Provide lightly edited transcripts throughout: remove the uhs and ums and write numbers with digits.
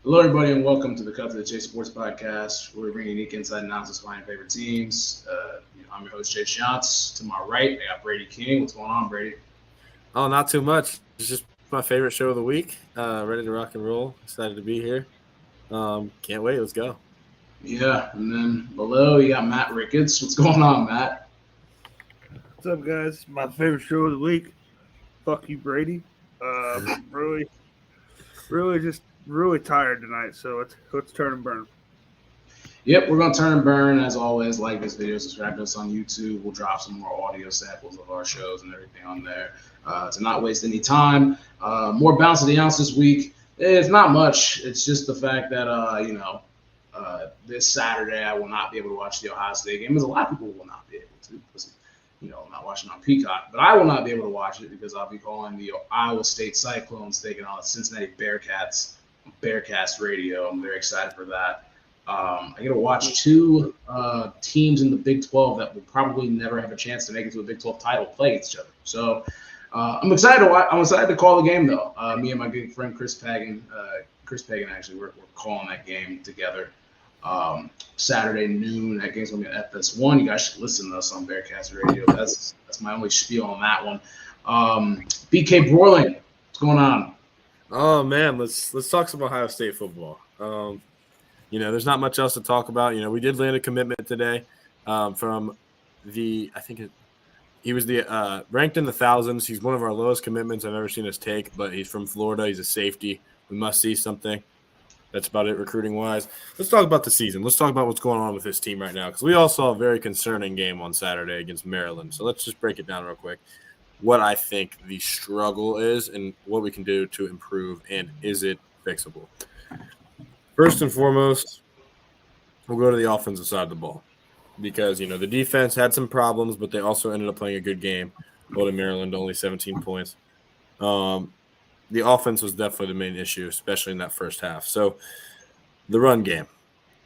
Hello, everybody, and welcome to the Cut to the Chase Sports Podcast, where we bring unique insight analysis behind your favorite teams. I'm your host, Chase Shantz. To my right, I got Brady King. What's going on, Brady? Oh, not too much. It's just my favorite show of the week. Ready to rock and roll. Excited to be here. Can't wait. Let's go. Yeah, and then below, you got Matt Ricketts. What's going on, Matt? What's up, guys? My favorite show of the week. Fuck you, Brady. Really tired tonight. So let's turn and burn. Yep, we're going to turn and burn. As always, like this video, subscribe to us on YouTube. We'll drop some more audio samples of our shows and everything on there to not waste any time. More bounce of the ounce this week. It's not much. It's just the fact that, this Saturday I will not be able to watch the Ohio State game, as a lot of people will not be able to because, I'm not watching on Peacock. But I will not be able to watch it because I'll be calling the Iowa State Cyclones taking on the Cincinnati Bearcats on Bearcast Radio. I'm very excited for that. I get to watch two teams in the Big 12 that will probably never have a chance to make it to a Big 12 title play each other. So I'm excited to watch. I'm excited to call the game, though. Me and my good friend Chris Pagan, actually, we're calling that game together. Saturday noon. That game's gonna be at FS1. You guys should listen to us on Bearcast Radio. That's my only spiel on that one. BK Broiling, what's going on? Oh man, let's talk some Ohio State football. There's not much else to talk about. We did land a commitment today from he was ranked in the thousands. He's one of our lowest commitments I've ever seen us take, but he's from Florida. He's a safety. We must see something. That's about it recruiting-wise. Let's talk about the season. Let's talk about what's going on with this team right now because we all saw a very concerning game on Saturday against Maryland. So let's just break it down real quick. What I think the struggle is and what we can do to improve, and is it fixable? First and foremost, we'll go to the offensive side of the ball because, the defense had some problems, but they also ended up playing a good game, holding Maryland to only 17 points. The offense was definitely the main issue, especially in that first half. So the run game,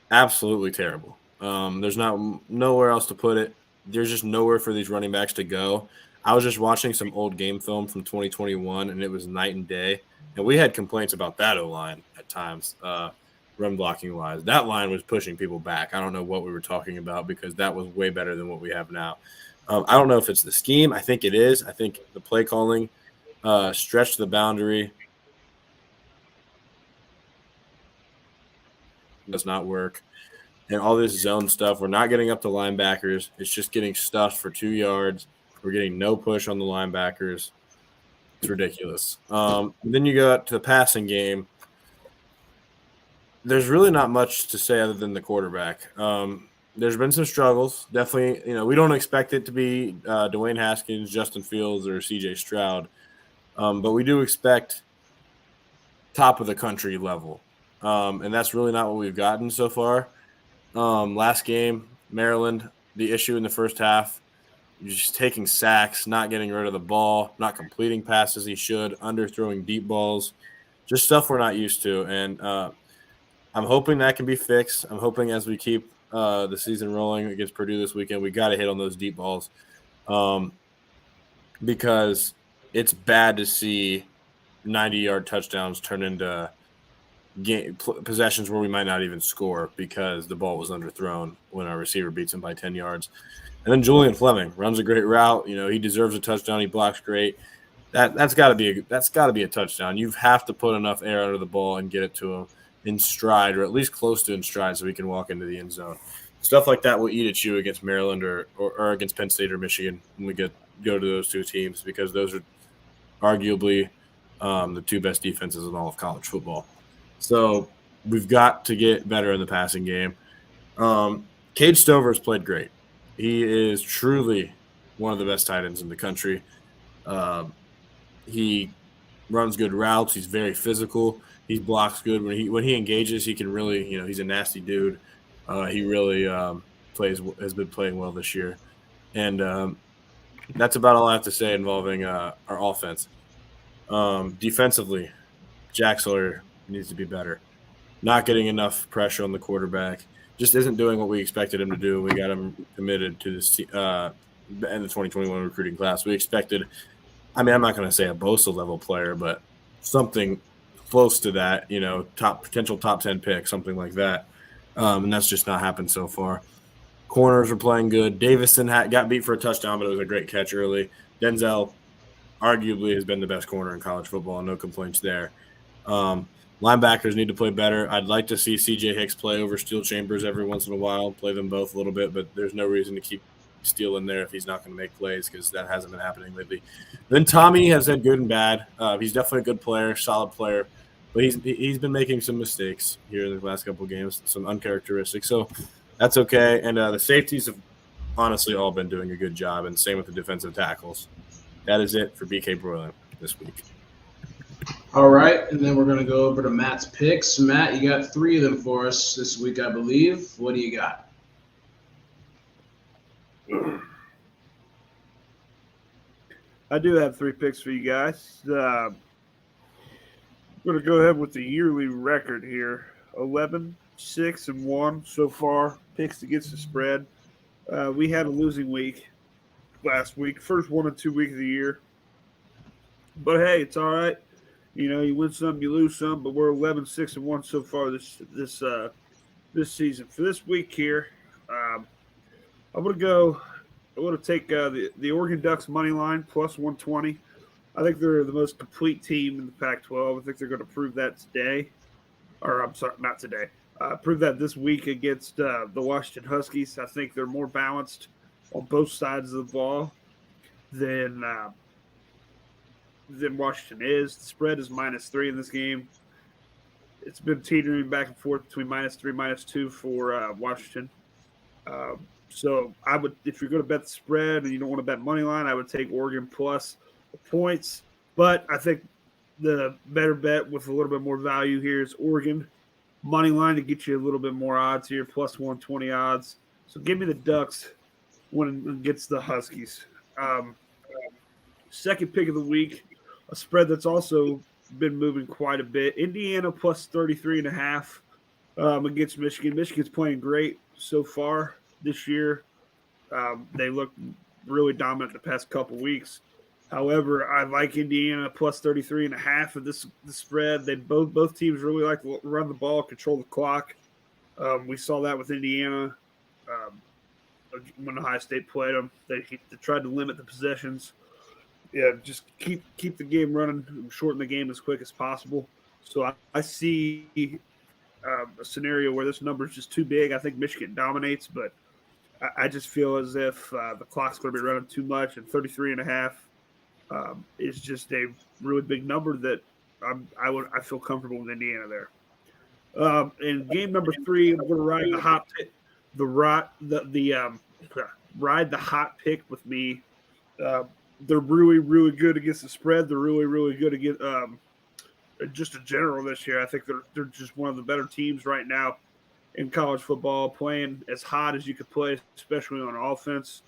absolutely terrible. There's nowhere else to put it. There's just nowhere for these running backs to go. I was just watching some old game film from 2021, and it was night and day. And we had complaints about that O-line at times, run blocking wise. That line was pushing people back. I don't know what we were talking about because that was way better than what we have now. I don't know if it's the scheme. I think it is. I think the play calling stretched the boundary. Does not work. And all this zone stuff, we're not getting up to linebackers. It's just getting stuffed for 2 yards. We're getting no push on the linebackers. It's ridiculous. Then you go to the passing game. There's really not much to say other than the quarterback. There's been some struggles. Definitely, we don't expect it to be Dwayne Haskins, Justin Fields, or C.J. Stroud. But we do expect top of the country level. And that's really not what we've gotten so far. Last game, Maryland, the issue in the first half, just taking sacks, not getting rid of the ball, not completing passes he should, underthrowing deep balls, just stuff we're not used to. And I'm hoping that can be fixed. I'm hoping as we keep the season rolling against Purdue this weekend, we got to hit on those deep balls because it's bad to see 90-yard touchdowns turn into possessions where we might not even score because the ball was underthrown when our receiver beats him by 10 yards. And then Julian Fleming runs a great route. He deserves a touchdown. He blocks great. That's got to be a touchdown. You have to put enough air under the ball and get it to him in stride, or at least close to in stride, so he can walk into the end zone. Stuff like that will eat at you against Maryland or against Penn State or Michigan when we go to those two teams because those are arguably the two best defenses in all of college football. So we've got to get better in the passing game. Cade Stover has played great. He is truly one of the best tight ends in the country. He runs good routes. He's very physical. He blocks good. When he engages, he can really, he's a nasty dude. He really has been playing well this year. And that's about all I have to say involving our offense. Defensively, Jack Sawyer needs to be better. Not getting enough pressure on the quarterback. Just isn't doing what we expected him to do. We got him committed to this end of 2021 recruiting class. We expected, I'm not going to say a Bosa level player, but something close to that, potential top 10 pick, something like that. And that's just not happened so far. Corners are playing good. Davison got beat for a touchdown, but it was a great catch early. Denzel arguably has been the best corner in college football, no complaints there. Linebackers need to play better. I'd like to see C.J. Hicks play over Steel Chambers every once in a while, play them both a little bit, but there's no reason to keep Steel in there if he's not going to make plays because that hasn't been happening lately. Then Tommy has had good and bad. He's definitely a good player, solid player, but he's been making some mistakes here in the last couple of games, some uncharacteristic. So that's okay. And the safeties have honestly all been doing a good job, and same with the defensive tackles. That is it for BK Broiling this week. All right, and then we're going to go over to Matt's picks. Matt, you got 3 of them for us this week, I believe. What do you got? I do have 3 picks for you guys. I'm going to go ahead with the yearly record here. 11, 6, and 1 so far. Picks against the spread. We had a losing week last week. First 1 and 2 week of the year. But, hey, it's all right. You win some, you lose some, but we're 11, 6, and 1 so far this season. For this week here, I'm going to take the Oregon Ducks money line plus 120. I think they're the most complete team in the Pac-12. I think they're going to prove that today. Or, I'm sorry, not today. Prove that this week against the Washington Huskies. I think they're more balanced on both sides of the ball than Washington is. The spread is -3 in this game. It's been teetering back and forth between -3, -2 for Washington. So I would, if you're going to bet the spread and you don't want to bet money line, I would take Oregon plus the points. But I think the better bet with a little bit more value here is Oregon money line to get you a little bit more odds here, plus 120 odds. So give me the Ducks when it gets the Huskies. Second pick of the week, a spread that's also been moving quite a bit. Indiana plus 33.5 against Michigan. Michigan's playing great so far this year. They look really dominant the past couple weeks. However, I like Indiana plus 33.5 of this spread. They both teams really like to run the ball, control the clock. We saw that with Indiana when Ohio State played them. They tried to limit the possessions. Yeah, just keep the game running, shorten the game as quick as possible. So I see a scenario where this number is just too big. I think Michigan dominates, but I just feel as if the clock's going to be running too much, and 33.5 is just a really big number that I feel comfortable with Indiana there. In game number 3, I'm going to ride the hot pick. Ride the hot pick with me. They're really, really good against the spread. They're really, really good against just in general this year. I think they're just one of the better teams right now in college football, playing as hot as you could play, especially on offense.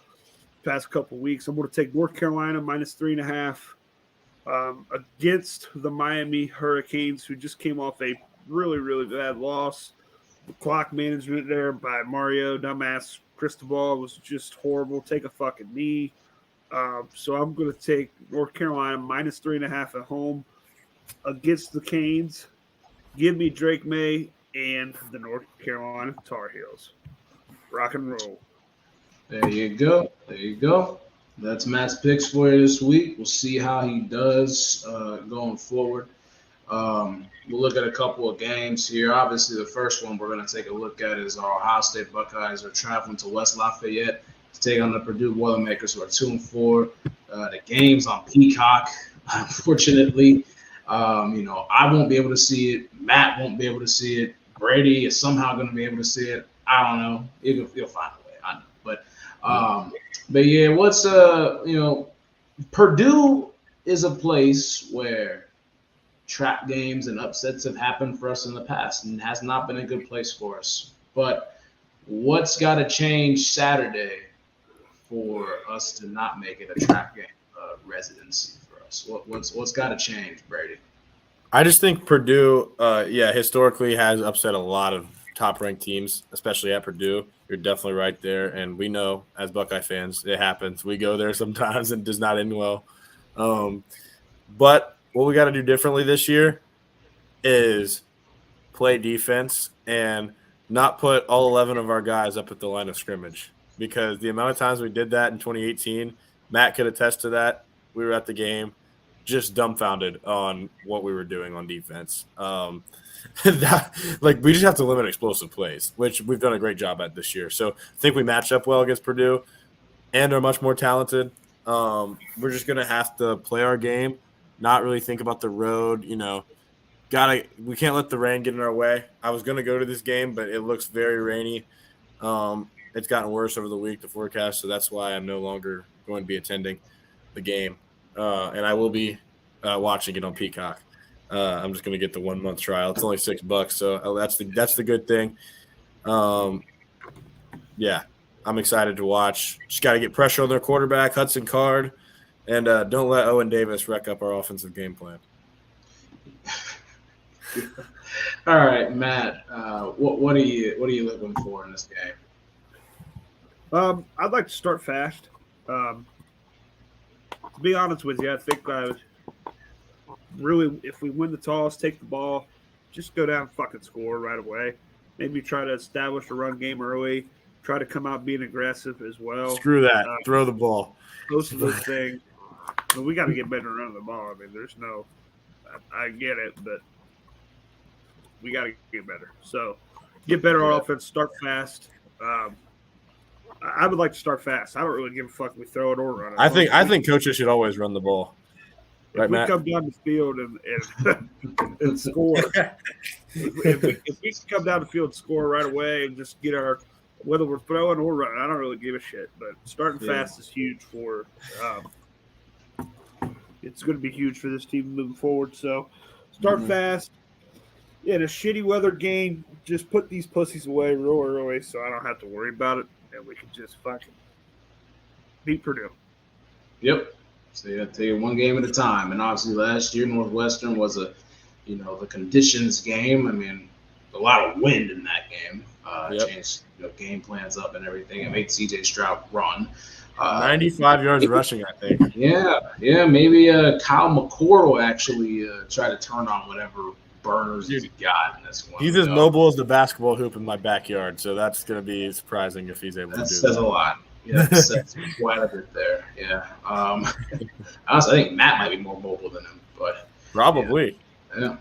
Past couple of weeks, I'm going to take North Carolina minus 3.5 against the Miami Hurricanes, who just came off a really, really bad loss. The clock management there by Mario Dumbass Cristobal was just horrible. Take a fucking knee. So I'm going to take North Carolina minus 3.5 at home against the Canes. Give me Drake May and the North Carolina Tar Heels. Rock and roll. There you go. There you go. That's Matt's picks for you this week. We'll see how he does going forward. We'll look at a couple of games here. Obviously, the first one we're going to take a look at is our Ohio State Buckeyes are traveling to West Lafayette to take on the Purdue Boilermakers, who are 2-4. The game's on Peacock, unfortunately. I won't be able to see it. Matt won't be able to see it. Brady is somehow going to be able to see it. I don't know. You'll find a way. I know. But yeah, what's Purdue is a place where trap games and upsets have happened for us in the past, and has not been a good place for us. But what's got to change Saturday for us to not make it a trap game residency for us? What's got to change, Brady? I just think Purdue, historically has upset a lot of top-ranked teams, especially at Purdue. You're definitely right there, and we know as Buckeye fans, it happens. We go there sometimes and it does not end well. But what we got to do differently this year is play defense and not put all 11 of our guys up at the line of scrimmage, because the amount of times we did that in 2018, Matt could attest to that. We were at the game just dumbfounded on what we were doing on defense. We just have to limit explosive plays, which we've done a great job at this year. So I think we matched up well against Purdue and are much more talented. We're just going to have to play our game, not really think about the road. We can't let the rain get in our way. I was going to go to this game, but it looks very rainy. It's gotten worse over the week, the forecast, so that's why I'm no longer going to be attending the game. And I will be watching it on Peacock. I'm just going to get the 1 month trial. It's only $6, so that's the good thing. Yeah, I'm excited to watch. Just got to get pressure on their quarterback, Hudson Card, and don't let Owen Davis wreck up our offensive game plan. All right, Matt. What are you looking for in this game? I'd like to start fast. To be honest with you, I think really, if we win the toss, take the ball, just go down and fucking score right away. Maybe try to establish a run game early. Try to come out being aggressive as well. Screw that. Throw the ball. Most of those things. We got to get better running the ball. I mean, there's no – I get it, but we got to get better. So, get better on offense, start fast. I would like to start fast. I don't really give a fuck if we throw it or run it. I think coaches should always run the ball. Right, if we Matt? come down the field and score, if we come down the field and score right away and just get our – whether we're throwing or running, I don't really give a shit. But starting fast is huge for it's going to be huge for this team moving forward. So start fast. In a shitty weather game, just put these pussies away real early so I don't have to worry about it, and we can just fucking beat Purdue. Yep. So you have to take it one game at a time. And obviously last year Northwestern was the conditions game. I mean, a lot of wind in that game. Changed game plans up and everything. It made C.J. Stroud run. 95 yards rushing, I think. Yeah. Maybe Kyle McCord will actually try to turn on whatever burners he's got in this one. He's as mobile as the basketball hoop in my backyard, so that's going to be surprising if he's able to do that. That says a lot. Yeah, that says quite a bit there. Yeah. Honestly, I think Matt might be more mobile than him, but probably. Yeah.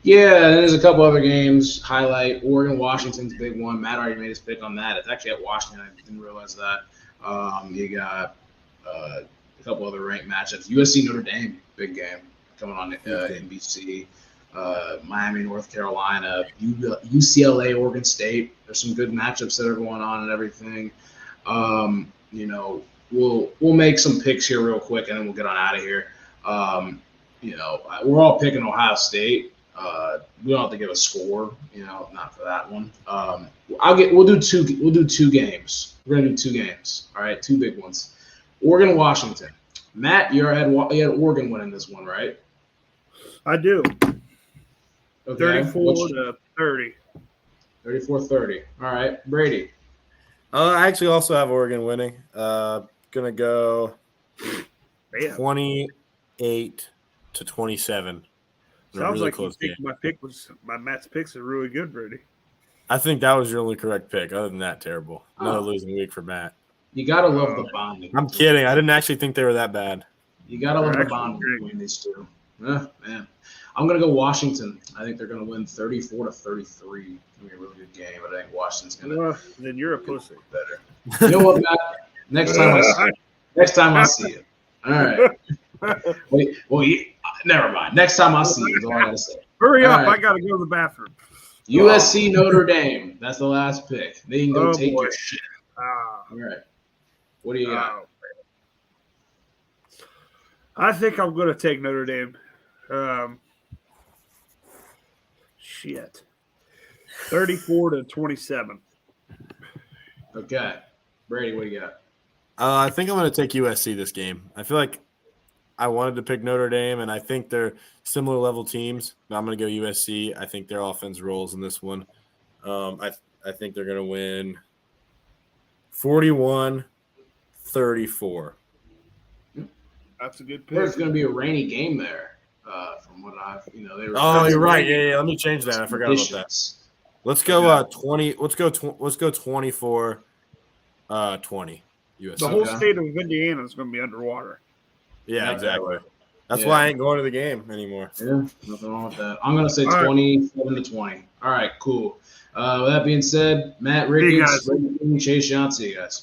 There's a couple other games. Highlight Oregon-Washington's a big one. Matt already made his pick on that. It's actually at Washington. I didn't realize that. You got a couple other ranked matchups. USC-Notre Dame, big game coming on NBC. Miami, North Carolina, UCLA, Oregon State. There's some good matchups that are going on and everything. We'll make some picks here real quick and then we'll get on out of here. We're all picking Ohio State. We don't have to give a score, not for that one. We'll do two games. We're gonna do 2 games. All right, 2 big ones. Oregon, Washington. Matt, you had Oregon winning this one, right? I do. Okay. 34-30. 34-30. All right, Brady. I actually also have Oregon winning. Gonna go 28-27. Sounds really like my Matt's picks are really good, Brady. I think that was your only correct pick. Other than that, terrible. Another losing week for Matt. You gotta love the bonding. I'm kidding. I didn't actually think they were that bad. You gotta love the bonding between these two. Man, I'm gonna go Washington. I think they're gonna win 34-33. It's gonna be a really good game, but I think Washington's gonna. Then you're a pussy. Better. You know what, Matt? Next time I see you. All right. Wait. Well, never mind. Next time I see you is all I gotta say. Hurry up! Right. I gotta go to the bathroom. USC Notre Dame. That's the last pick. Then you can go take your shit. All right. What do you got? I think I'm going to take Notre Dame. 34-27. Okay. Brady, what do you got? I think I'm going to take USC this game. I feel like I wanted to pick Notre Dame, and I think they're similar level teams, but I'm going to go USC. I think their offense rolls in this one. I think they're going to win 41-34. That's a good pick. It's going to be a rainy game there. From what I've, they were. Oh, you're right. Yeah. Let me change that. I forgot about that. Let's go 20. Let's go 24 20 USC. The whole state of Indiana is going to be underwater. Yeah, exactly. That's why I ain't going to the game anymore. Yeah, nothing wrong with that. I'm going to say 27-20. All right, cool. With that being said, Matt, Ricky, Chase, John, see you guys.